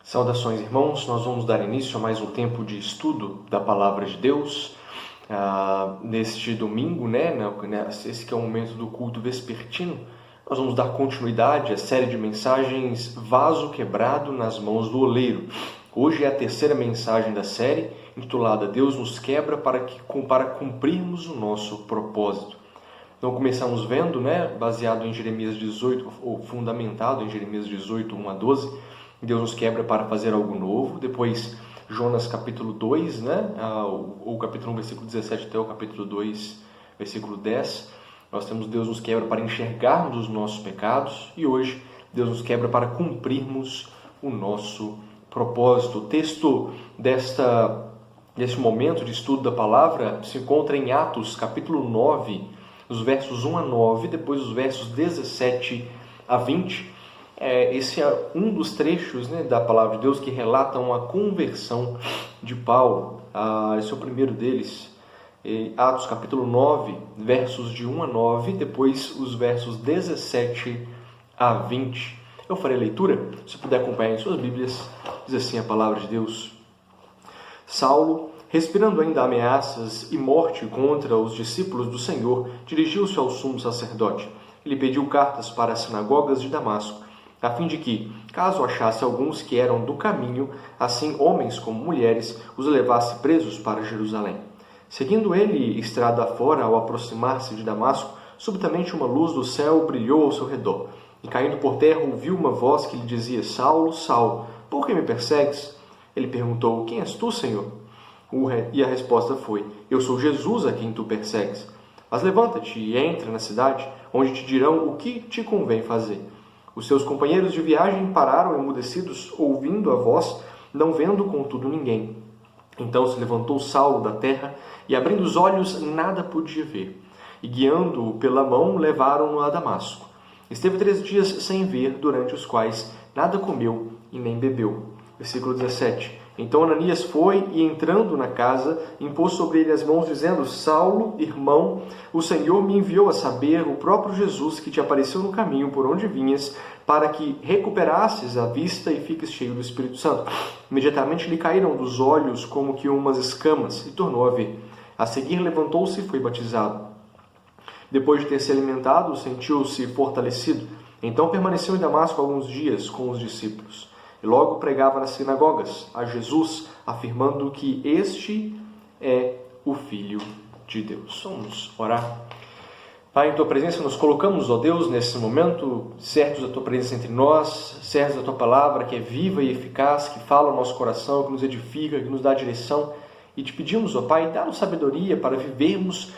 Saudações, irmãos. Nós vamos dar início a mais um tempo de estudo da Palavra de Deus. Neste domingo, esse que é o momento do culto vespertino, nós vamos dar continuidade à série de mensagens Vaso Quebrado nas Mãos do Oleiro. Hoje é a terceira mensagem da série, intitulada Deus nos quebra para cumprirmos o nosso propósito. Então começamos vendo, baseado em Jeremias 18, ou fundamentado em Jeremias 18, 1 a 12, Deus nos quebra para fazer algo novo. Depois, Jonas capítulo 2, o capítulo 1, versículo 17 até o capítulo 2, versículo 10. Nós temos Deus nos quebra para enxergarmos os nossos pecados. E hoje, Deus nos quebra para cumprirmos o nosso propósito. O texto deste momento de estudo da palavra se encontra em Atos capítulo 9, os versos 1 a 9, depois os versos 17 a 20. Esse é um dos trechos da palavra de Deus que relatam a conversão de Paulo. Esse é o primeiro deles. Atos capítulo 9, versos de 1 a 9, depois os versos 17 a 20. Eu farei a leitura, se puder acompanhar em suas Bíblias. Diz assim a palavra de Deus. Saulo, respirando ainda ameaças e morte contra os discípulos do Senhor, dirigiu-se ao sumo sacerdote. Ele pediu cartas para as sinagogas de Damasco, a fim de que, caso achasse alguns que eram do caminho, assim homens como mulheres, os levasse presos para Jerusalém. Seguindo ele estrada afora, ao aproximar-se de Damasco, subitamente uma luz do céu brilhou ao seu redor. E caindo por terra, ouviu uma voz que lhe dizia: Saulo, Saulo, por que me persegues? Ele perguntou: Quem és tu, Senhor? E a resposta foi: Eu sou Jesus a quem tu persegues. Mas levanta-te e entra na cidade, onde te dirão o que te convém fazer. Os seus companheiros de viagem pararam emudecidos, ouvindo a voz, não vendo contudo ninguém. Então se levantou Saulo da terra, e abrindo os olhos nada podia ver. E guiando-o pela mão, levaram-no a Damasco. Esteve 3 dias sem ver, durante os quais nada comeu e nem bebeu. Versículo 17. Então Ananias foi e, entrando na casa, impôs sobre ele as mãos, dizendo: Saulo, irmão, o Senhor me enviou a saber, o próprio Jesus que te apareceu no caminho por onde vinhas, para que recuperasses a vista e fiques cheio do Espírito Santo. Imediatamente lhe caíram dos olhos como que umas escamas, e tornou a ver. A seguir levantou-se e foi batizado. Depois de ter se alimentado, sentiu-se fortalecido. Então permaneceu em Damasco alguns dias com os discípulos. E logo pregava nas sinagogas a Jesus, afirmando que este é o Filho de Deus. Vamos orar. Pai, em Tua presença nos colocamos, ó Deus, nesse momento, certos da Tua presença entre nós, certos da Tua palavra, que é viva e eficaz, que fala ao nosso coração, que nos edifica, que nos dá direção. E te pedimos, ó Pai, dá-nos sabedoria para vivermos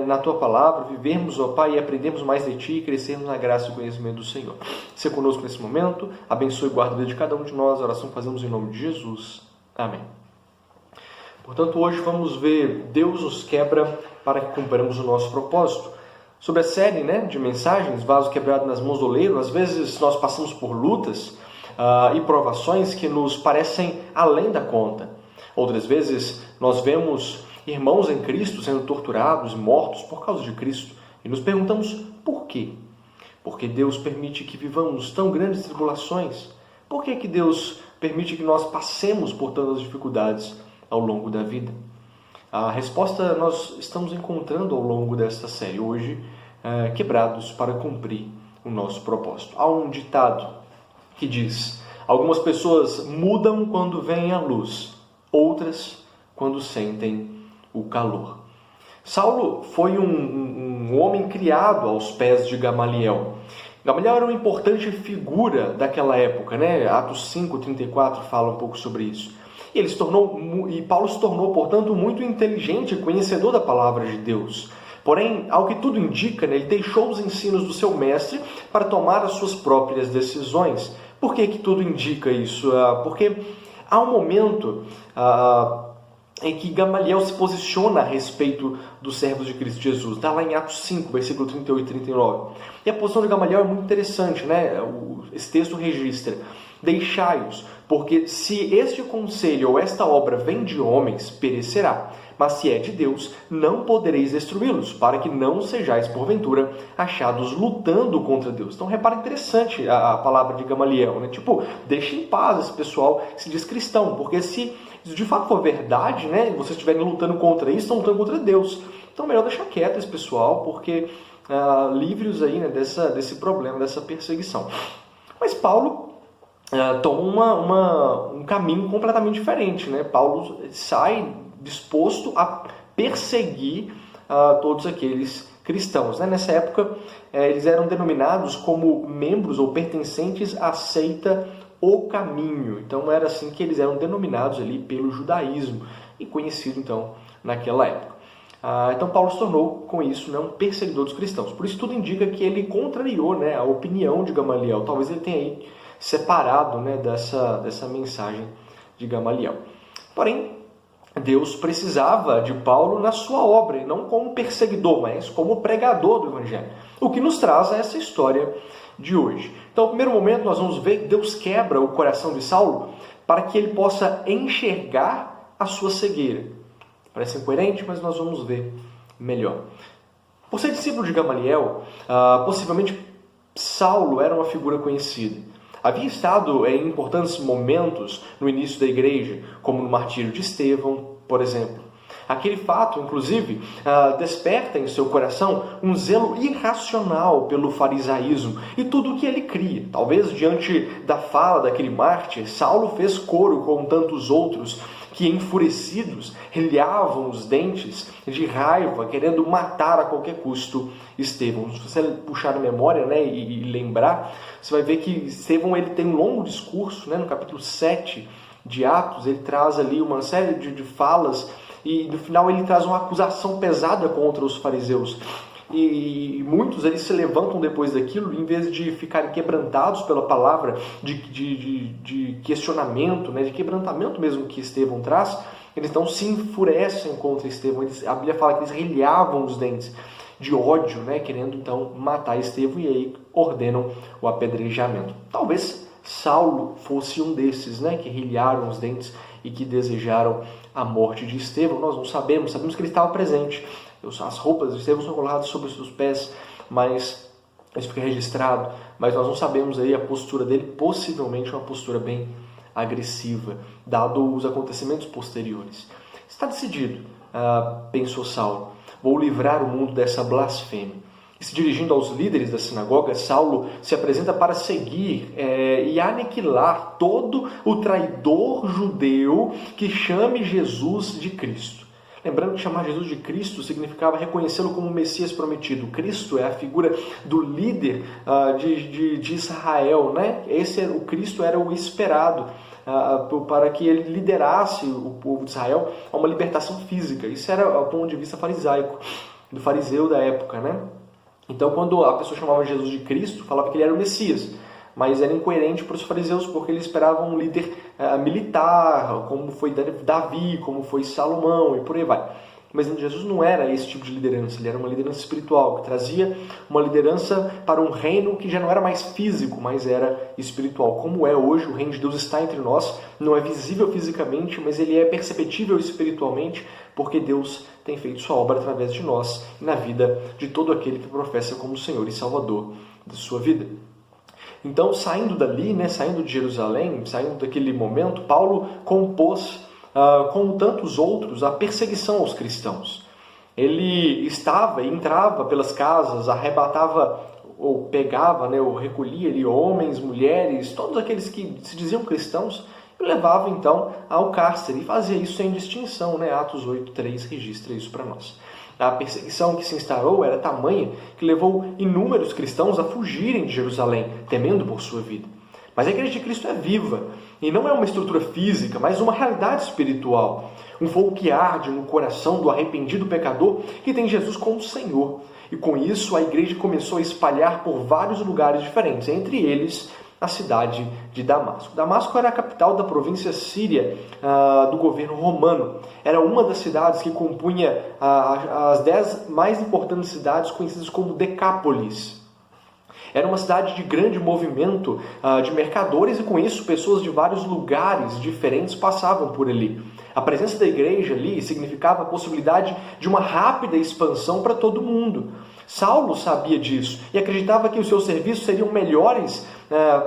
na Tua palavra, vivermos, ó Pai, e aprendermos mais de Ti e crescermos na graça e conhecimento do Senhor. Seja conosco nesse momento, abençoe e guarda a vida de cada um de nós. A oração que fazemos em nome de Jesus. Amém. Portanto, hoje vamos ver Deus nos quebra para que cumpriramos o nosso propósito. Sobre a série de mensagens, Vaso Quebrado nas Mãos do Oleiro, às vezes nós passamos por lutas e provações que nos parecem além da conta. Outras vezes nós vemos irmãos em Cristo sendo torturados e mortos por causa de Cristo. E nos perguntamos por quê? Por que Deus permite que vivamos tão grandes tribulações? Por que Deus permite que nós passemos por tantas dificuldades ao longo da vida? A resposta nós estamos encontrando ao longo desta série hoje, quebrados para cumprir o nosso propósito. Há um ditado que diz: algumas pessoas mudam quando vem a luz, outras quando sentem o calor. Saulo foi um homem criado aos pés de Gamaliel. Gamaliel era uma importante figura daquela época, Atos 5:34 fala um pouco sobre isso. E Paulo se tornou, portanto, muito inteligente e conhecedor da palavra de Deus. Porém, ao que tudo indica, ele deixou os ensinos do seu mestre para tomar as suas próprias decisões. Por que tudo indica isso? Porque há um momento em que Gamaliel se posiciona a respeito dos servos de Cristo Jesus. Está lá em Atos 5, versículo 38 e 39. E a posição de Gamaliel é muito interessante, Esse texto registra: deixai-os, porque se este conselho ou esta obra vem de homens, perecerá. Mas se é de Deus, não podereis destruí-los, para que não sejais, porventura, achados lutando contra Deus. Então, repara, interessante a palavra de Gamaliel, né? Tipo, deixa em paz esse pessoal que se diz cristão, porque se de fato for verdade, né, vocês estiverem lutando contra isso, estão lutando contra Deus. Então, melhor deixar quieto esse pessoal, porque livre-os aí, né, desse problema, dessa perseguição. Mas Paulo toma um caminho completamente diferente, né? Paulo sai disposto a perseguir todos aqueles cristãos, né? Nessa época, eles eram denominados como membros ou pertencentes à seita O Caminho. Então, era assim que eles eram denominados ali pelo judaísmo e conhecido, então, naquela época. Então, Paulo se tornou, com isso, né, um perseguidor dos cristãos. Por isso, tudo indica que ele contrariou, né, a opinião de Gamaliel. Talvez ele tenha aí separado, né, dessa mensagem de Gamaliel. Porém, Deus precisava de Paulo na sua obra, não como perseguidor, mas como pregador do Evangelho. O que nos traz a essa história de hoje. Então, no primeiro momento, nós vamos ver que Deus quebra o coração de Saulo para que ele possa enxergar a sua cegueira. Parece incoerente, mas nós vamos ver melhor. Por ser discípulo de Gamaliel, possivelmente Saulo era uma figura conhecida. Havia estado em importantes momentos no início da igreja, como no martírio de Estevão, por exemplo. Aquele fato, inclusive, desperta em seu coração um zelo irracional pelo farisaísmo e tudo o que ele cria. Talvez diante da fala daquele mártir, Saulo fez coro com tantos outros que, enfurecidos, rilhavam os dentes de raiva, querendo matar a qualquer custo Estevão. Se você puxar a memória, né, e lembrar, você vai ver que Estevão ele tem um longo discurso, né, no capítulo 7 de Atos, ele traz ali uma série de falas e no final ele traz uma acusação pesada contra os fariseus. E muitos eles se levantam depois daquilo, em vez de ficarem quebrantados pela palavra de questionamento, né, de quebrantamento mesmo que Estevão traz, eles então se enfurecem contra Estevão. A Bíblia fala que eles rilhavam os dentes de ódio, né, querendo então matar Estevão, e aí ordenam o apedrejamento. Talvez Saulo fosse um desses, né, que rilharam os dentes e que desejaram a morte de Estevão. Nós não sabemos que ele estava presente. As roupas de Estevão são colocadas sobre os seus pés, mas isso fica registrado. Mas nós não sabemos aí a postura dele, possivelmente uma postura bem agressiva, dado os acontecimentos posteriores. Está decidido, pensou Saulo, vou livrar o mundo dessa blasfêmia. E se dirigindo aos líderes da sinagoga, Saulo se apresenta para seguir e aniquilar todo o traidor judeu que chame Jesus de Cristo. Lembrando que chamar Jesus de Cristo significava reconhecê-lo como o Messias prometido. Cristo é a figura do líder de Israel, né? O Cristo era o esperado para que ele liderasse o povo de Israel a uma libertação física. Isso era o ponto de vista farisaico, do fariseu da época, né? Então, quando a pessoa chamava Jesus de Cristo, falava que ele era o Messias. Mas era incoerente para os fariseus, porque eles esperavam um líder militar, como foi Davi, como foi Salomão, e por aí vai. Mas Jesus não era esse tipo de liderança, ele era uma liderança espiritual, que trazia uma liderança para um reino que já não era mais físico, mas era espiritual. Como é hoje, o reino de Deus está entre nós, não é visível fisicamente, mas ele é perceptível espiritualmente, porque Deus tem feito sua obra através de nós e na vida de todo aquele que professa como Senhor e Salvador da sua vida. Então, saindo dali, né, saindo de Jerusalém, saindo daquele momento, Paulo compôs, como tantos outros, a perseguição aos cristãos. Ele estava e entrava pelas casas, arrebatava ou pegava, né, ou recolhia ali homens, mulheres, todos aqueles que se diziam cristãos, e levava então ao cárcere, e fazia isso sem distinção, né? Atos 8:3 registra isso para nós. A perseguição que se instaurou era tamanha que levou inúmeros cristãos a fugirem de Jerusalém, temendo por sua vida. Mas a Igreja de Cristo é viva, e não é uma estrutura física, mas uma realidade espiritual. Um fogo que arde no coração do arrependido pecador que tem Jesus como Senhor. E com isso a Igreja começou a espalhar por vários lugares diferentes, entre eles a cidade de Damasco. Damasco era a capital da província síria do governo romano. Era uma das cidades que compunha as 10 mais importantes cidades conhecidas como Decápolis. Era uma cidade de grande movimento de mercadores e com isso pessoas de vários lugares diferentes passavam por ali. A presença da igreja ali significava a possibilidade de uma rápida expansão para todo mundo. Saulo sabia disso e acreditava que os seus serviços seriam melhores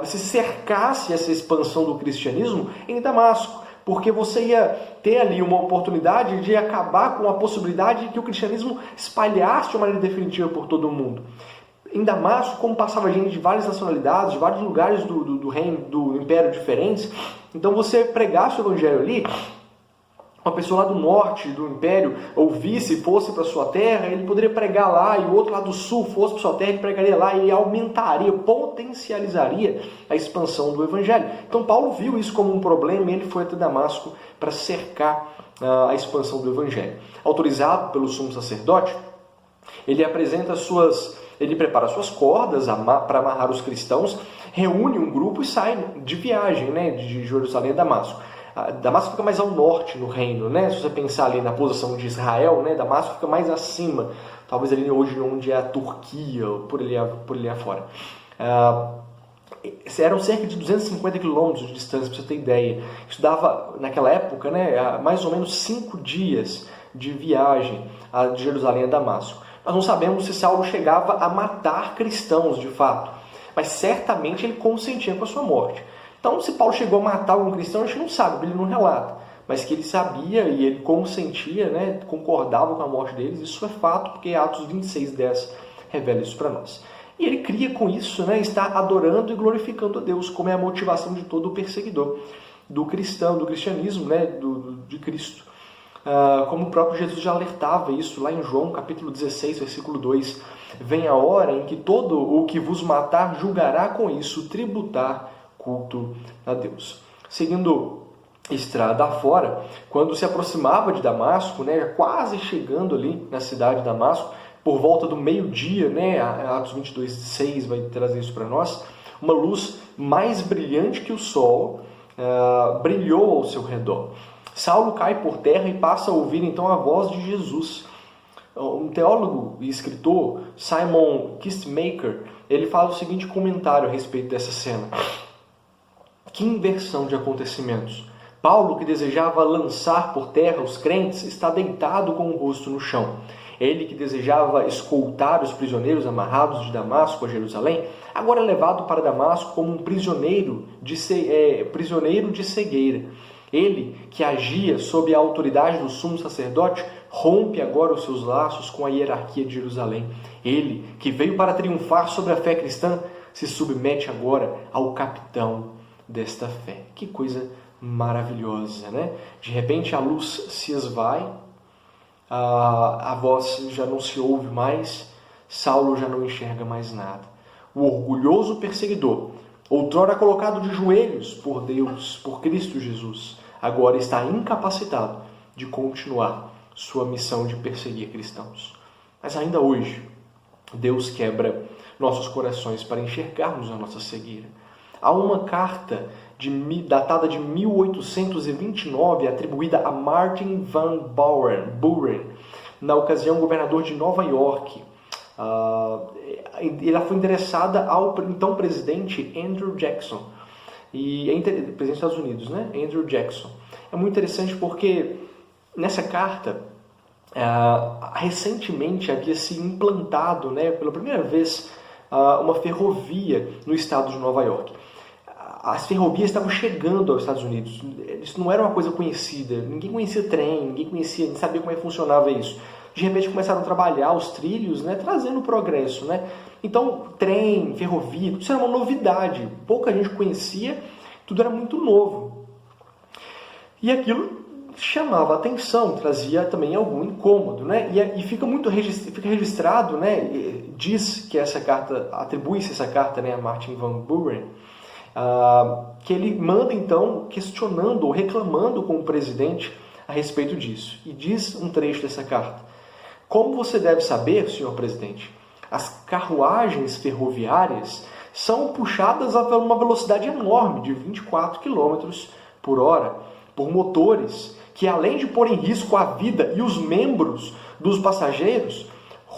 se cercasse essa expansão do cristianismo em Damasco, porque você ia ter ali uma oportunidade de acabar com a possibilidade de que o cristianismo espalhasse de uma maneira definitiva por todo o mundo. Em Damasco, como passava gente de várias nacionalidades, de vários lugares do reino, do império diferentes, então você pregasse o evangelho ali, uma pessoa lá do norte do império ouvisse, fosse para sua terra, ele poderia pregar lá, e o outro lá do sul fosse para sua terra, ele pregaria lá, e aumentaria, potencializaria a expansão do evangelho. Então Paulo viu isso como um problema e ele foi até Damasco para cercar a expansão do evangelho. Autorizado pelo sumo sacerdote, ele prepara suas cordas para amarrar os cristãos, reúne um grupo e sai de viagem, de Jerusalém a Damasco. Damasco fica mais ao norte no reino, Se você pensar ali na posição de Israel, Damasco fica mais acima, talvez ali hoje onde é a Turquia, por ali afora. Eram cerca de 250 quilômetros de distância, para você ter ideia. Isso dava, naquela época, mais ou menos 5 dias de viagem de Jerusalém a Damasco. Nós não sabemos se Saulo chegava a matar cristãos de fato, mas certamente ele consentia com a sua morte. Então, se Paulo chegou a matar algum cristão, a gente não sabe, ele não relata. Mas que ele sabia e ele consentia, concordava com a morte deles, isso é fato, porque Atos 26:10 revela isso para nós. E ele cria com isso, está adorando e glorificando a Deus, como é a motivação de todo o perseguidor do cristão, do cristianismo, de Cristo. Como o próprio Jesus já alertava isso lá em João capítulo 16, versículo 2. Vem a hora em que todo o que vos matar julgará com isso tributar culto a Deus. Seguindo estrada afora, quando se aproximava de Damasco, quase chegando ali na cidade de Damasco, por volta do meio-dia, Atos 22:6 vai trazer isso para nós, uma luz mais brilhante que o sol brilhou ao seu redor. Saulo cai por terra e passa a ouvir então a voz de Jesus. Um teólogo e escritor, Simon Kistemaker, ele faz o seguinte comentário a respeito dessa cena. Que inversão de acontecimentos! Paulo, que desejava lançar por terra os crentes, está deitado com o rosto no chão. Ele, que desejava escoltar os prisioneiros amarrados de Damasco a Jerusalém, agora é levado para Damasco como um prisioneiro de cegueira. Ele, que agia sob a autoridade do sumo sacerdote, rompe agora os seus laços com a hierarquia de Jerusalém. Ele, que veio para triunfar sobre a fé cristã, se submete agora ao capitão desta fé. Que coisa maravilhosa, De repente a luz se esvai, a voz já não se ouve mais, Saulo já não enxerga mais nada. O orgulhoso perseguidor, outrora colocado de joelhos por Deus, por Cristo Jesus, agora está incapacitado de continuar sua missão de perseguir cristãos. Mas ainda hoje, Deus quebra nossos corações para enxergarmos a nossa cegueira. Há uma carta datada de 1829, atribuída a Martin Van Buren, na ocasião governador de Nova York. Ela foi endereçada ao então presidente Andrew Jackson, presidente dos Estados Unidos, Andrew Jackson. É muito interessante porque nessa carta, recentemente havia se implantado, pela primeira vez, uma ferrovia no estado de Nova York. As ferrovias estavam chegando aos Estados Unidos. Isso não era uma coisa conhecida. Ninguém conhecia trem, ninguém sabia como é que funcionava isso. De repente começaram a trabalhar os trilhos, trazendo progresso. Então, trem, ferrovia, tudo isso era uma novidade. Pouca gente conhecia, tudo era muito novo. E aquilo chamava a atenção, trazia também algum incômodo. E fica registrado, diz que essa carta, atribui-se essa carta a Martin Van Buren, que ele manda então questionando ou reclamando com o presidente a respeito disso. E diz um trecho dessa carta: como você deve saber, senhor presidente, as carruagens ferroviárias são puxadas a uma velocidade enorme de 24 km por hora por motores que, além de pôr em risco a vida e os membros dos passageiros,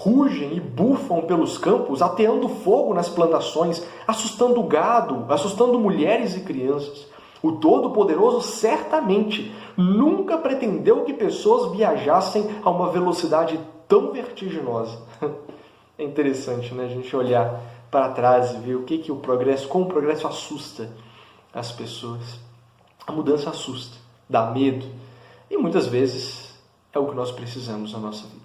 rugem e bufam pelos campos, ateando fogo nas plantações, assustando o gado, assustando mulheres e crianças. O Todo-Poderoso certamente nunca pretendeu que pessoas viajassem a uma velocidade tão vertiginosa. É interessante, né, a gente olhar para trás e ver como o progresso assusta as pessoas. A mudança assusta, dá medo, e muitas vezes é o que nós precisamos na nossa vida.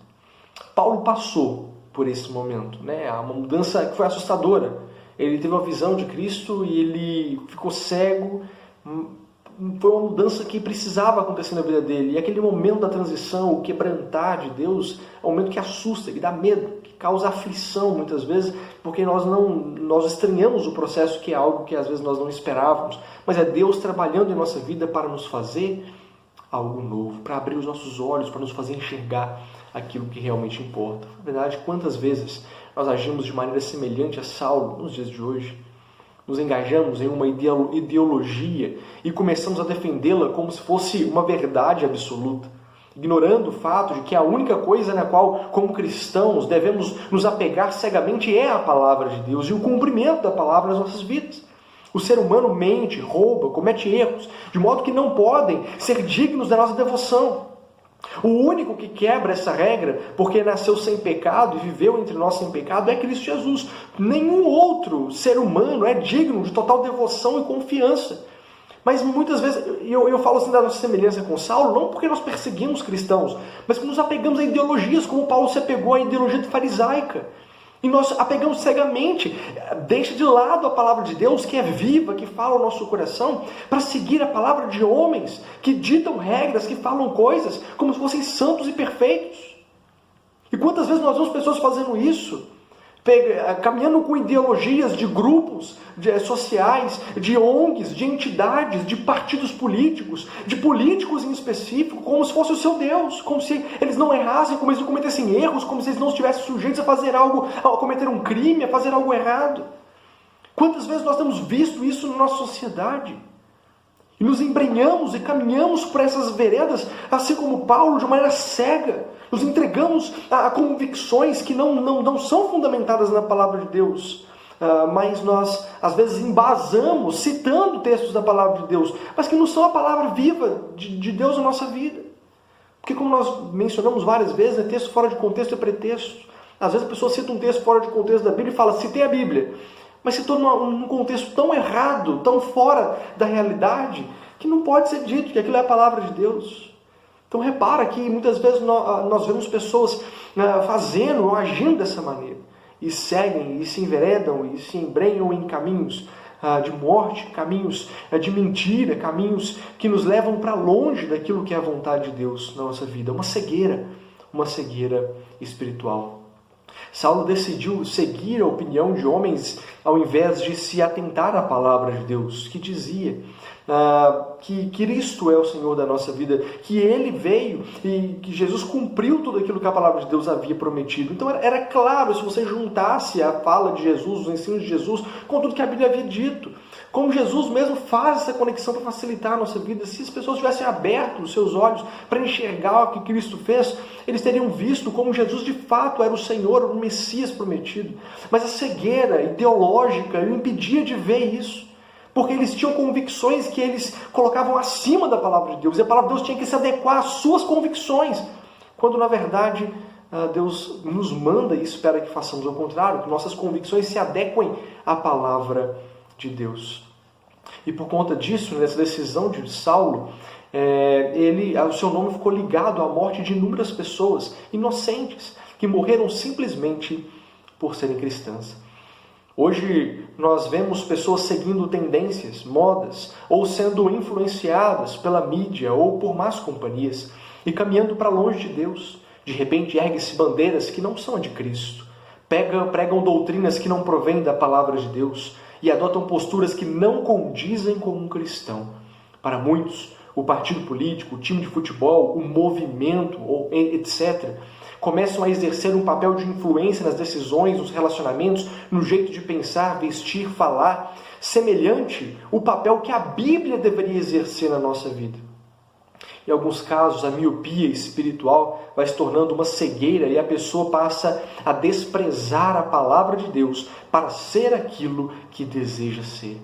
Paulo passou por esse momento, né? Uma mudança que foi assustadora. Ele teve uma visão de Cristo e ele ficou cego. Foi uma mudança que precisava acontecer na vida dele. E aquele momento da transição, o quebrantar de Deus, é um momento que assusta, que dá medo, que causa aflição muitas vezes, porque nós estranhamos o processo, que é algo que às vezes nós não esperávamos. Mas é Deus trabalhando em nossa vida para nos fazer algo novo, para abrir os nossos olhos, para nos fazer enxergar aquilo que realmente importa. Na verdade, quantas vezes nós agimos de maneira semelhante a Saulo nos dias de hoje? Nos engajamos em uma ideologia e começamos a defendê-la como se fosse uma verdade absoluta, ignorando o fato de que a única coisa na qual, como cristãos, devemos nos apegar cegamente é a palavra de Deus e o cumprimento da palavra nas nossas vidas. O ser humano mente, rouba, comete erros, de modo que não podem ser dignos da nossa devoção. O único que quebra essa regra, porque nasceu sem pecado e viveu entre nós sem pecado, é Cristo Jesus. Nenhum outro ser humano é digno de total devoção e confiança. Mas muitas vezes, eu falo assim da nossa semelhança com Saulo, não porque nós perseguimos cristãos, mas porque nos apegamos a ideologias, como Paulo se apegou à ideologia farisaica. E nós apegamos cegamente, deixa de lado a palavra de Deus, que é viva, que fala ao nosso coração, para seguir a palavra de homens que ditam regras, que falam coisas como se fossem santos e perfeitos. E quantas vezes nós vemos pessoas fazendo isso, caminhando com ideologias de grupos sociais, de ONGs, de entidades, de partidos políticos, de políticos em específico, como se fosse o seu Deus, como se eles não errassem, como se eles não cometessem erros, como se eles não estivessem sujeitos a fazer algo, a cometer um crime, a fazer algo errado. Quantas vezes nós temos visto isso na nossa sociedade? E nos embrenhamos e caminhamos por essas veredas, assim como Paulo, de maneira cega. Nos entregamos a convicções que não são fundamentadas na palavra de Deus. Mas nós, às vezes, embasamos, citando textos da palavra de Deus, mas que não são a palavra viva de Deus na nossa vida. Porque, como nós mencionamos várias vezes, texto fora de contexto é pretexto. Às vezes a pessoa cita um texto fora de contexto da Bíblia e fala, citei a Bíblia. Mas citou num contexto tão errado, tão fora da realidade, que não pode ser dito que aquilo é a palavra de Deus. Então repara que muitas vezes nós vemos pessoas fazendo ou agindo dessa maneira. E seguem, e se enveredam, e se embrenham em caminhos de morte, caminhos de mentira, caminhos que nos levam para longe daquilo que é a vontade de Deus na nossa vida. Uma cegueira espiritual. Saulo decidiu seguir a opinião de homens ao invés de se atentar à palavra de Deus, que dizia que Cristo é o Senhor da nossa vida, que Ele veio e que Jesus cumpriu tudo aquilo que a palavra de Deus havia prometido. Então era claro, se você juntasse a fala de Jesus, os ensinos de Jesus, com tudo que a Bíblia havia dito. Como Jesus mesmo faz essa conexão para facilitar a nossa vida. Se as pessoas tivessem aberto os seus olhos para enxergar o que Cristo fez, eles teriam visto como Jesus de fato era o Senhor, o Messias prometido. Mas a cegueira ideológica o impedia de ver isso. Porque eles tinham convicções que eles colocavam acima da palavra de Deus. E a palavra de Deus tinha que se adequar às suas convicções. Quando na verdade Deus nos manda e espera que façamos o contrário, que nossas convicções se adequem à palavra de Deus. E por conta disso, nessa decisão de Saulo, o seu nome ficou ligado à morte de inúmeras pessoas inocentes que morreram simplesmente por serem cristãs. Hoje nós vemos pessoas seguindo tendências, modas, ou sendo influenciadas pela mídia ou por más companhias e caminhando para longe de Deus. De repente erguem-se bandeiras que não são a de Cristo, pregam doutrinas que não provêm da palavra de Deus e adotam posturas que não condizem com um cristão. Para muitos, o partido político, o time de futebol, o movimento, etc., começam a exercer um papel de influência nas decisões, nos relacionamentos, no jeito de pensar, vestir, falar, semelhante ao papel que a Bíblia deveria exercer na nossa vida. Em alguns casos, a miopia espiritual vai se tornando uma cegueira e a pessoa passa a desprezar a palavra de Deus para ser aquilo que deseja ser.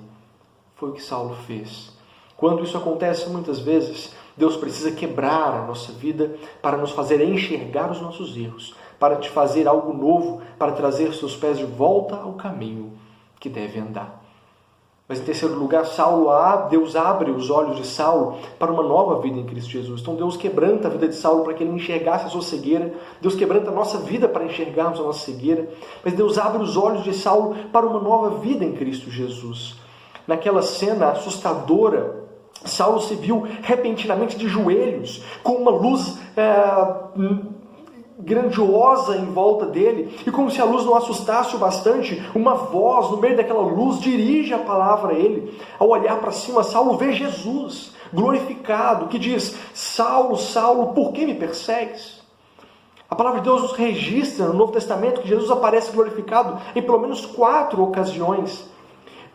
Foi o que Saulo fez. Quando isso acontece muitas vezes, Deus precisa quebrar a nossa vida para nos fazer enxergar os nossos erros, para te fazer algo novo, para trazer seus pés de volta ao caminho que deve andar. Mas em terceiro lugar, Deus abre os olhos de Saulo para uma nova vida em Cristo Jesus. Então Deus quebranta a vida de Saulo para que ele enxergasse a sua cegueira. Deus quebranta a nossa vida para enxergarmos a nossa cegueira. Mas Deus abre os olhos de Saulo para uma nova vida em Cristo Jesus. Naquela cena assustadora, Saulo se viu repentinamente de joelhos, com uma luz grandiosa em volta dele, e como se a luz não assustasse o bastante, uma voz no meio daquela luz dirige a palavra a ele. Ao olhar para cima, Saulo vê Jesus glorificado, que diz: Saulo, Saulo, por que me persegues? A palavra de Deus nos registra no Novo Testamento que Jesus aparece glorificado em pelo menos 4 ocasiões.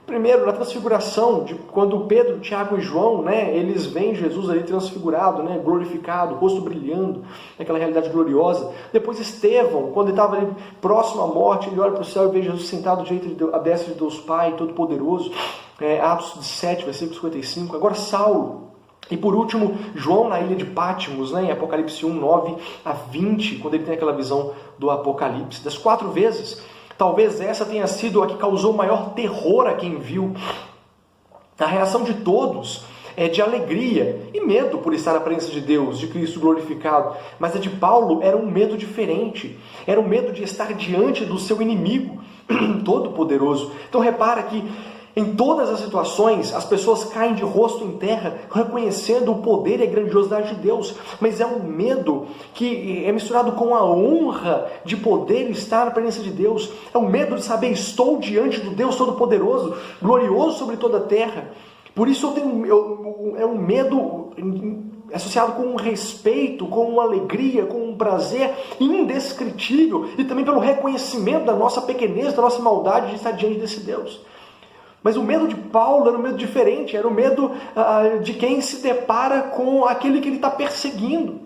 Primeiro, na transfiguração, quando Pedro, Tiago e João, eles veem Jesus ali transfigurado, glorificado, rosto brilhando, naquela realidade gloriosa. Depois Estevão, quando ele estava ali próximo à morte, ele olha para o céu e vê Jesus sentado à destra de Deus Pai, Todo-Poderoso. Atos 7, versículo 55. Agora Saulo. E por último, João na ilha de Patmos, em Apocalipse 1, 9 a 20, quando ele tem aquela visão do Apocalipse. Das 4 vezes, talvez essa tenha sido a que causou maior terror a quem viu. A reação de todos é de alegria e medo por estar na presença de Deus, de Cristo glorificado. Mas a de Paulo era um medo diferente. Era um medo de estar diante do seu inimigo todo-poderoso. Então repara que em todas as situações, as pessoas caem de rosto em terra, reconhecendo o poder e a grandiosidade de Deus. Mas é um medo que é misturado com a honra de poder estar na presença de Deus. É um medo de saber, estou diante do Deus Todo-Poderoso, glorioso sobre toda a terra. Por isso é um medo associado com um respeito, com uma alegria, com um prazer indescritível. E também pelo reconhecimento da nossa pequenez, da nossa maldade de estar diante desse Deus. Mas o medo de Paulo era um medo diferente, era o medo de quem se depara com aquele que ele está perseguindo.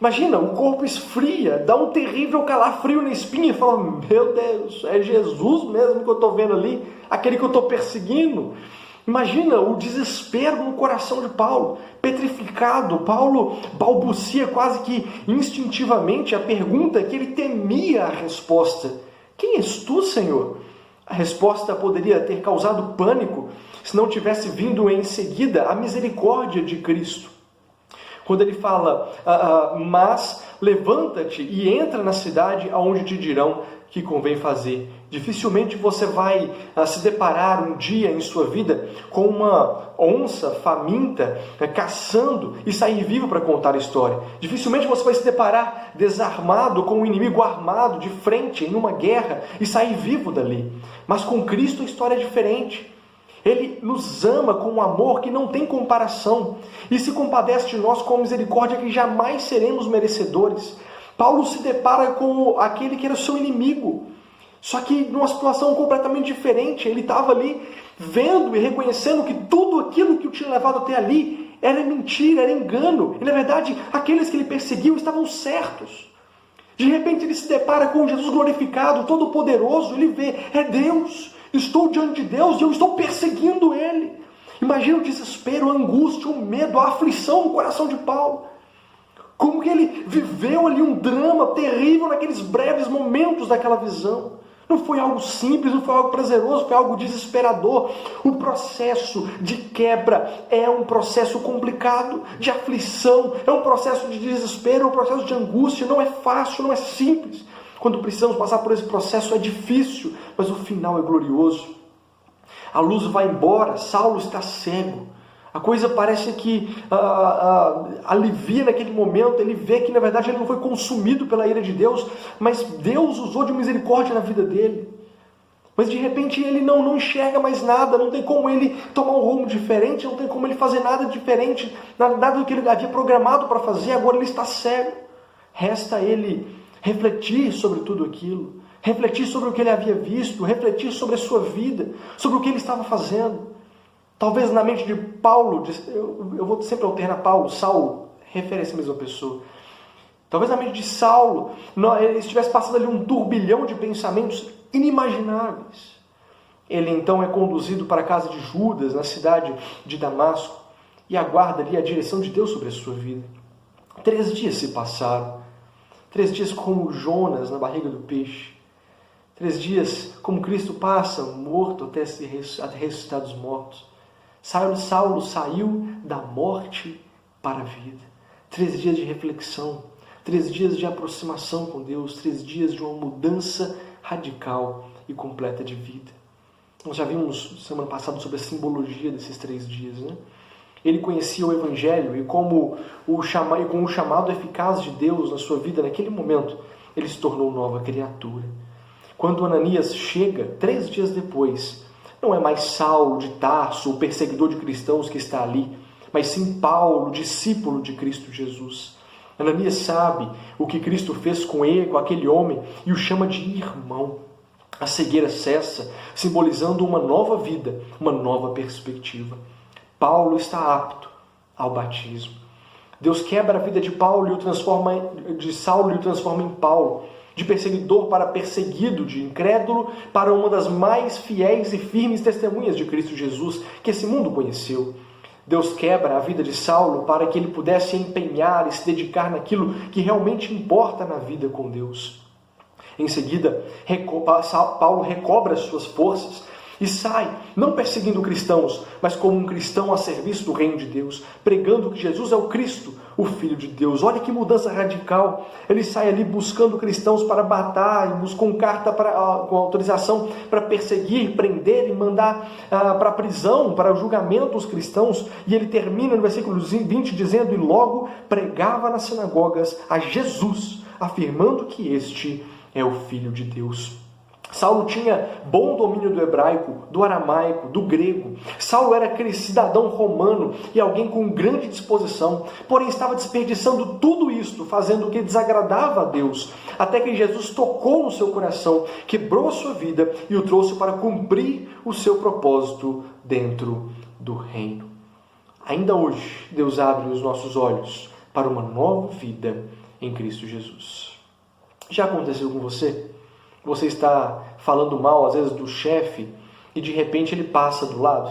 Imagina, o corpo esfria, dá um terrível calafrio na espinha e fala: meu Deus, é Jesus mesmo que eu estou vendo ali, aquele que eu estou perseguindo. Imagina o desespero no coração de Paulo, petrificado. Paulo balbucia quase que instintivamente a pergunta que ele temia a resposta: quem és tu, Senhor? A resposta poderia ter causado pânico se não tivesse vindo em seguida a misericórdia de Cristo. Quando ele fala, mas levanta-te e entra na cidade aonde te dirão que convém fazer. Dificilmente você vai se deparar um dia em sua vida com uma onça faminta caçando e sair vivo para contar a história. Dificilmente você vai se deparar desarmado com um inimigo armado de frente em uma guerra e sair vivo dali. Mas com Cristo a história é diferente. Ele nos ama com um amor que não tem comparação e se compadece de nós com a misericórdia que jamais seremos merecedores. Paulo se depara com aquele que era o seu inimigo, só que numa situação completamente diferente. Ele estava ali vendo e reconhecendo que tudo aquilo que o tinha levado até ali era mentira, era engano. E na verdade, aqueles que ele perseguiu estavam certos. De repente ele se depara com Jesus glorificado, todo-poderoso. Ele vê, é Deus, estou diante de Deus e eu estou perseguindo Ele. Imagina o desespero, a angústia, o medo, a aflição no coração de Paulo. Como que ele viveu ali um drama terrível naqueles breves momentos daquela visão. Não foi algo simples, não foi algo prazeroso, foi algo desesperador. O processo de quebra é um processo complicado, de aflição, é um processo de desespero, é um processo de angústia. Não é fácil, não é simples. Quando precisamos passar por esse processo é difícil, mas o final é glorioso. A luz vai embora, Saulo está cego. A coisa parece que alivia naquele momento. Ele vê que na verdade ele não foi consumido pela ira de Deus, mas Deus usou de misericórdia na vida dele. Mas de repente ele não enxerga mais nada, não tem como ele tomar um rumo diferente, não tem como ele fazer nada diferente, nada do que ele havia programado para fazer. Agora ele está cego. Resta ele refletir sobre tudo aquilo, refletir sobre o que ele havia visto, refletir sobre a sua vida, sobre o que ele estava fazendo. Talvez na mente de Paulo, eu vou sempre alternar Saulo, refere a essa mesma pessoa. Talvez na mente de Saulo, ele estivesse passando ali um turbilhão de pensamentos inimagináveis. Ele então é conduzido para a casa de Judas, na cidade de Damasco, e aguarda ali a direção de Deus sobre a sua vida. 3 dias se passaram. 3 dias como Jonas na barriga do peixe. 3 dias como Cristo passa morto até ressuscitar dos mortos. Saulo saiu da morte para a vida. 3 dias de reflexão. 3 dias de aproximação com Deus. 3 dias de uma mudança radical e completa de vida. Nós já vimos semana passada sobre a simbologia desses 3 dias, né? Ele conhecia o Evangelho e com o chamado eficaz de Deus na sua vida, naquele momento, ele se tornou nova criatura. Quando Ananias chega, 3 dias depois, não é mais Saulo de Tarso, o perseguidor de cristãos que está ali, mas sim Paulo, discípulo de Cristo Jesus. Ananias sabe o que Cristo fez com ele, com aquele homem, e o chama de irmão. A cegueira cessa, simbolizando uma nova vida, uma nova perspectiva. Paulo está apto ao batismo. Deus quebra a vida de Saulo e o transforma em Paulo, de perseguidor para perseguido, de incrédulo para uma das mais fiéis e firmes testemunhas de Cristo Jesus que esse mundo conheceu. Deus quebra a vida de Saulo para que ele pudesse empenhar e se dedicar naquilo que realmente importa na vida com Deus. Em seguida, Paulo recobra as suas forças e sai, não perseguindo cristãos, mas como um cristão a serviço do reino de Deus, pregando que Jesus é o Cristo, o Filho de Deus. Olha que mudança radical. Ele sai ali buscando cristãos para matar, com carta com autorização para perseguir, prender e mandar para a prisão, para o julgamento os cristãos. E ele termina no versículo 20 dizendo: e logo pregava nas sinagogas a Jesus, afirmando que este é o Filho de Deus. Saulo tinha bom domínio do hebraico, do aramaico, do grego. Saulo era aquele cidadão romano e alguém com grande disposição, porém estava desperdiçando tudo isto, fazendo o que desagradava a Deus, até que Jesus tocou no seu coração, quebrou a sua vida e o trouxe para cumprir o seu propósito dentro do reino. Ainda hoje, Deus abre os nossos olhos para uma nova vida em Cristo Jesus. Já aconteceu com você? Você está falando mal, às vezes, do chefe e de repente ele passa do lado.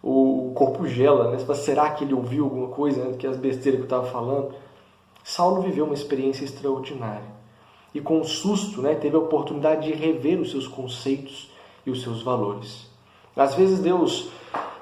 O corpo gela, né? Você fala, será que ele ouviu alguma coisa, né? Que as besteiras que eu estava falando? Saulo viveu uma experiência extraordinária. E com um susto, né, teve a oportunidade de rever os seus conceitos e os seus valores. Às vezes Deus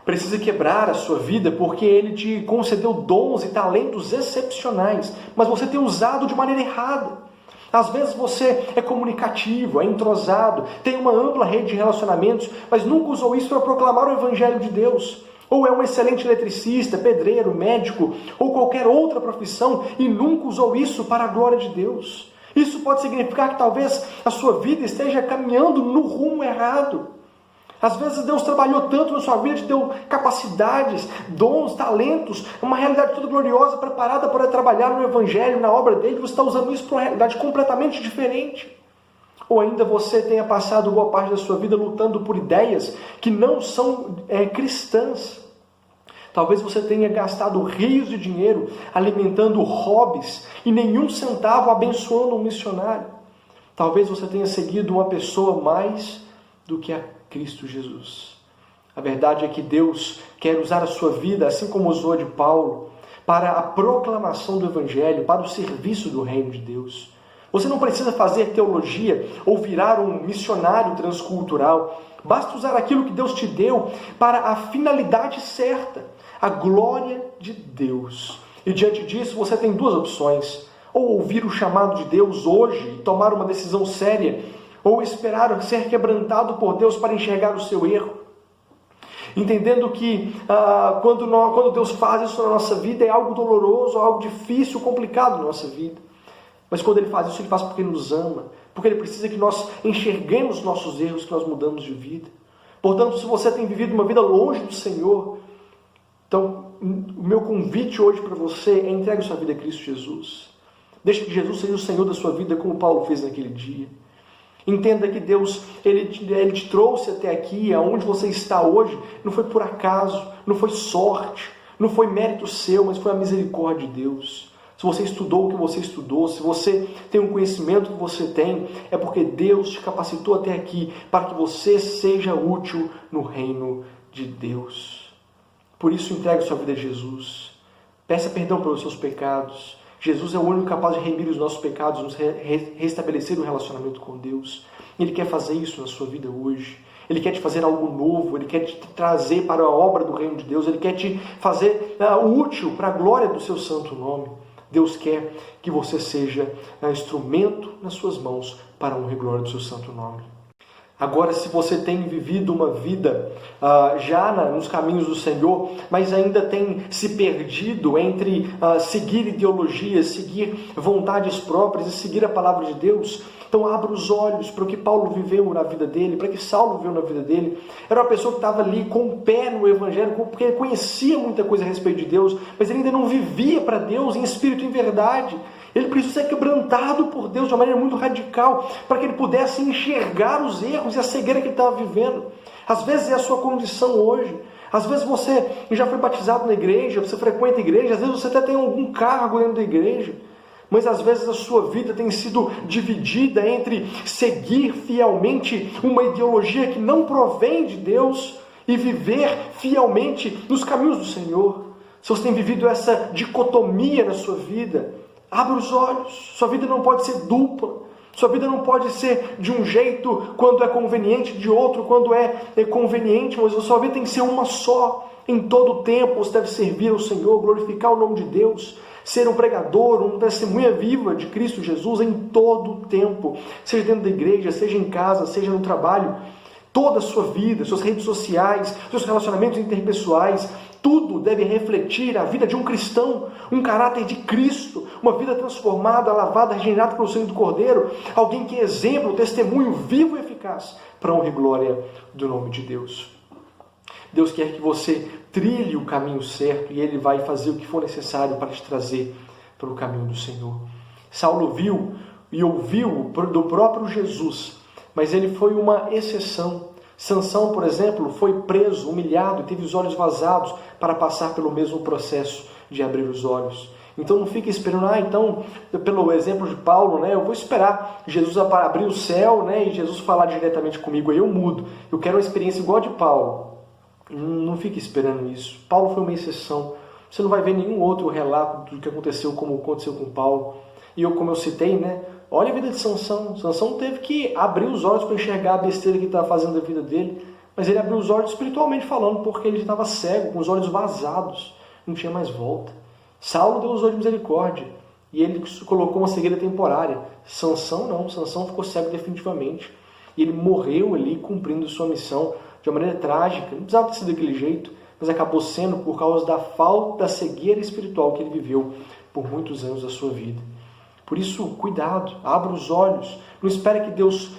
precisa quebrar a sua vida porque Ele te concedeu dons e talentos excepcionais, mas você tem usado de maneira errada. Às vezes você é comunicativo, é entrosado, tem uma ampla rede de relacionamentos, mas nunca usou isso para proclamar o Evangelho de Deus. Ou é um excelente eletricista, pedreiro, médico, ou qualquer outra profissão, e nunca usou isso para a glória de Deus. Isso pode significar que talvez a sua vida esteja caminhando no rumo errado. Às vezes Deus trabalhou tanto na sua vida, te deu capacidades, dons, talentos, uma realidade toda gloriosa, preparada para trabalhar no Evangelho, na obra dele, você está usando isso para uma realidade completamente diferente. Ou ainda você tenha passado boa parte da sua vida lutando por ideias que não são cristãs. Talvez você tenha gastado rios de dinheiro alimentando hobbies e nenhum centavo abençoando um missionário. Talvez você tenha seguido uma pessoa mais do que a Cristo Jesus. A verdade é que Deus quer usar a sua vida, assim como usou a de Paulo, para a proclamação do Evangelho, para o serviço do reino de Deus. Você não precisa fazer teologia ou virar um missionário transcultural. Basta usar aquilo que Deus te deu para a finalidade certa, a glória de Deus. E diante disso você tem 2 opções: ou ouvir o chamado de Deus hoje e tomar uma decisão séria, ou esperar ser quebrantado por Deus para enxergar o seu erro. Entendendo que quando Deus faz isso na nossa vida é algo doloroso, algo difícil, complicado na nossa vida. Mas quando Ele faz isso, Ele faz porque nos ama, porque Ele precisa que nós enxerguemos nossos erros, que nós mudamos de vida. Portanto, se você tem vivido uma vida longe do Senhor, então o meu convite hoje para você é entregue sua vida a Cristo Jesus. Deixe que Jesus seja o Senhor da sua vida, como Paulo fez naquele dia. Entenda que Deus, Ele te trouxe até aqui, aonde você está hoje, não foi por acaso, não foi sorte, Não foi mérito seu, mas foi a misericórdia de Deus. Se você estudou o que você estudou, se você tem um conhecimento que você tem, é porque Deus te capacitou até aqui para que você seja útil no reino de Deus. Por isso, entregue sua vida a Jesus. Peça perdão pelos seus pecados. Jesus é o único capaz de remir os nossos pecados, nos restabelecer o relacionamento com Deus. Ele quer fazer isso na sua vida hoje. Ele quer te fazer algo novo, Ele quer te trazer para a obra do reino de Deus, Ele quer te fazer útil para a glória do seu santo nome. Deus quer que você seja instrumento nas suas mãos para a honra e glória do seu santo nome. Agora, se você tem vivido uma vida já nos caminhos do Senhor, mas ainda tem se perdido entre seguir ideologias, seguir vontades próprias e seguir a palavra de Deus, então abra os olhos para o que Paulo viveu na vida dele, para o que Saulo viveu na vida dele. Era uma pessoa que estava ali com o pé no Evangelho, porque ele conhecia muita coisa a respeito de Deus, mas ele ainda não vivia para Deus em espírito e em verdade. Ele precisou ser quebrantado por Deus de uma maneira muito radical, para que ele pudesse enxergar os erros e a cegueira que ele estava vivendo. Às vezes é a sua condição hoje. Às vezes você já foi batizado na igreja, você frequenta a igreja, às vezes você até tem algum cargo dentro da igreja. Mas às vezes a sua vida tem sido dividida entre seguir fielmente uma ideologia que não provém de Deus e viver fielmente nos caminhos do Senhor. Se você tem vivido essa dicotomia na sua vida, abra os olhos. Sua vida não pode ser dupla. Sua vida não pode ser de um jeito quando é conveniente, de outro quando é conveniente, mas a sua vida tem que ser uma só. Em todo o tempo você deve servir ao Senhor, glorificar o nome de Deus, ser um pregador, uma testemunha viva de Cristo Jesus em todo o tempo, seja dentro da igreja, seja em casa, seja no trabalho. Toda a sua vida, suas redes sociais, seus relacionamentos interpessoais, tudo deve refletir a vida de um cristão, um caráter de Cristo, uma vida transformada, lavada, regenerada pelo sangue do Cordeiro, alguém que é exemplo, testemunho vivo e eficaz para a honra e glória do nome de Deus. Deus quer que você trilhe o caminho certo e Ele vai fazer o que for necessário para te trazer para o caminho do Senhor. Saulo viu e ouviu do próprio Jesus, mas ele foi uma exceção. Sansão, por exemplo, foi preso, humilhado e teve os olhos vazados para passar pelo mesmo processo de abrir os olhos. Então não fique esperando, então, pelo exemplo de Paulo, eu vou esperar Jesus abrir o céu, e Jesus falar diretamente comigo, aí eu mudo. Eu quero uma experiência igual a de Paulo. Não fique esperando isso. Paulo foi uma exceção. Você não vai ver nenhum outro relato do que aconteceu como aconteceu com Paulo. E como eu citei, olha a vida de Sansão. Sansão teve que abrir os olhos para enxergar a besteira que estava fazendo da vida dele. Mas ele abriu os olhos espiritualmente falando, porque ele estava cego, com os olhos vazados. Não tinha mais volta. Saulo deu os olhos de misericórdia. E ele colocou uma cegueira temporária. Sansão não. Sansão ficou cego definitivamente. E ele morreu ali cumprindo sua missão de uma maneira trágica. Não precisava ter sido daquele jeito, mas acabou sendo por causa da falta da cegueira espiritual que ele viveu por muitos anos da sua vida. Por isso, cuidado, abra os olhos. Não espere que Deus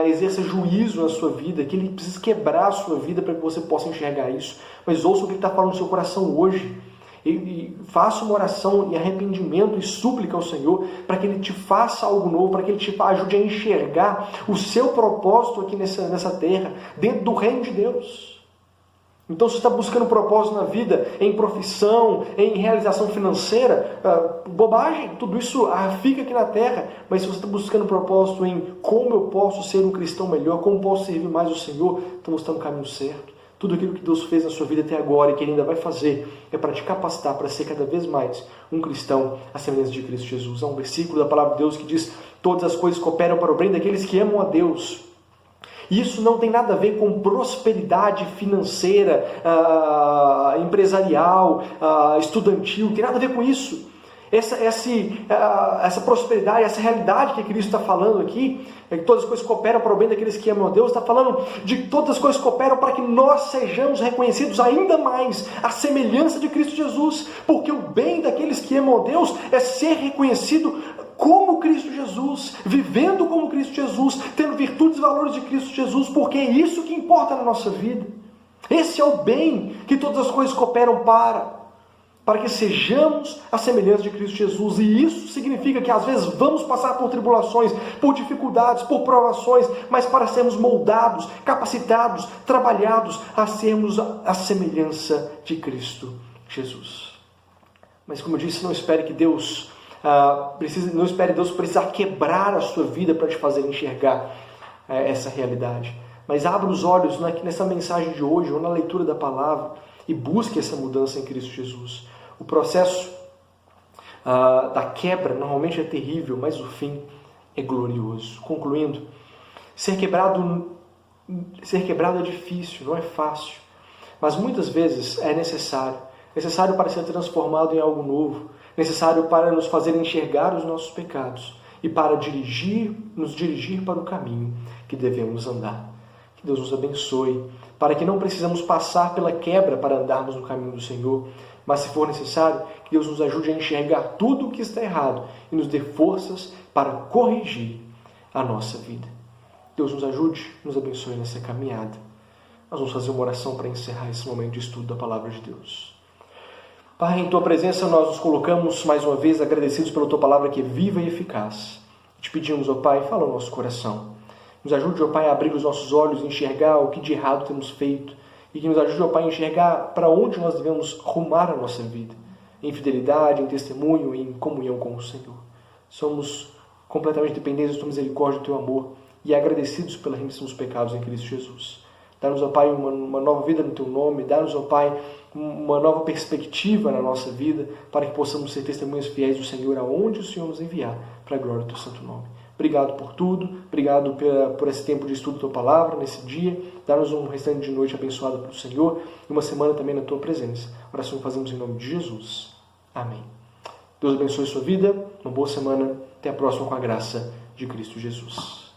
exerça juízo na sua vida, que Ele precise quebrar a sua vida para que você possa enxergar isso. Mas ouça o que Ele está falando no seu coração hoje. E faça uma oração e arrependimento e súplica ao Senhor para que Ele te faça algo novo, para que Ele te ajude a enxergar o seu propósito aqui nessa terra, dentro do reino de Deus. Então, se você está buscando propósito na vida, em profissão, em realização financeira, bobagem, tudo isso fica aqui na terra. Mas se você está buscando propósito em como eu posso ser um cristão melhor, como posso servir mais o Senhor, então você está no caminho certo. Tudo aquilo que Deus fez na sua vida até agora e que Ele ainda vai fazer é para te capacitar para ser cada vez mais um cristão à semelhança de Cristo Jesus. Há um versículo da palavra de Deus que diz: todas as coisas cooperam para o bem daqueles que amam a Deus. Isso não tem nada a ver com prosperidade financeira, empresarial, estudantil, não tem nada a ver com isso. Essa prosperidade, essa realidade que Cristo está falando aqui, é que todas as coisas cooperam para o bem daqueles que amam a Deus, está falando de que todas as coisas cooperam para que nós sejamos reconhecidos ainda mais à semelhança de Cristo Jesus, porque o bem daqueles que amam a Deus é ser reconhecido como Cristo Jesus, vivendo como Cristo Jesus, tendo virtudes e valores de Cristo Jesus, porque é isso que importa na nossa vida. Esse é o bem que todas as coisas cooperam para que sejamos a semelhança de Cristo Jesus. E isso significa que às vezes vamos passar por tribulações, por dificuldades, por provações, mas para sermos moldados, capacitados, trabalhados a sermos a semelhança de Cristo Jesus. Mas como eu disse, não espere que Deus não espere Deus precisar quebrar a sua vida para te fazer enxergar essa realidade. Mas abra os olhos nessa mensagem de hoje ou na leitura da palavra e busque essa mudança em Cristo Jesus. O processo da quebra normalmente é terrível, mas o fim é glorioso. Concluindo, ser quebrado é difícil, não é fácil, mas muitas vezes é necessário para ser transformado em algo novo, necessário para nos fazer enxergar os nossos pecados e para nos dirigir para o caminho que devemos andar. Que Deus nos abençoe, para que não precisamos passar pela quebra para andarmos no caminho do Senhor, mas se for necessário, que Deus nos ajude a enxergar tudo o que está errado e nos dê forças para corrigir a nossa vida. Deus nos ajude, nos abençoe nessa caminhada. Nós vamos fazer uma oração para encerrar esse momento de estudo da Palavra de Deus. Pai, em Tua presença nós nos colocamos mais uma vez agradecidos pela Tua Palavra que é viva e eficaz. Te pedimos, ó Pai, fala ao nosso coração. Nos ajude, ó Pai, a abrir os nossos olhos e enxergar o que de errado temos feito. E que nos ajude, ó Pai, a enxergar para onde nós devemos rumar a nossa vida. Em fidelidade, em testemunho e em comunhão com o Senhor. Somos completamente dependentes da Tua misericórdia e do Teu amor e agradecidos pela remissão dos pecados em Cristo Jesus. Dá-nos, ó Pai, uma nova vida no Teu nome. Dá-nos, ó Pai, uma nova perspectiva na nossa vida para que possamos ser testemunhas fiéis do Senhor aonde o Senhor nos enviar para a glória do Teu santo nome. Obrigado por tudo, obrigado por esse tempo de estudo da Tua Palavra, nesse dia. Dá-nos um restante de noite abençoado pelo Senhor e uma semana também na Tua presença. Oração que fazemos em nome de Jesus. Amém. Deus abençoe sua vida, uma boa semana. Até a próxima com a graça de Cristo Jesus.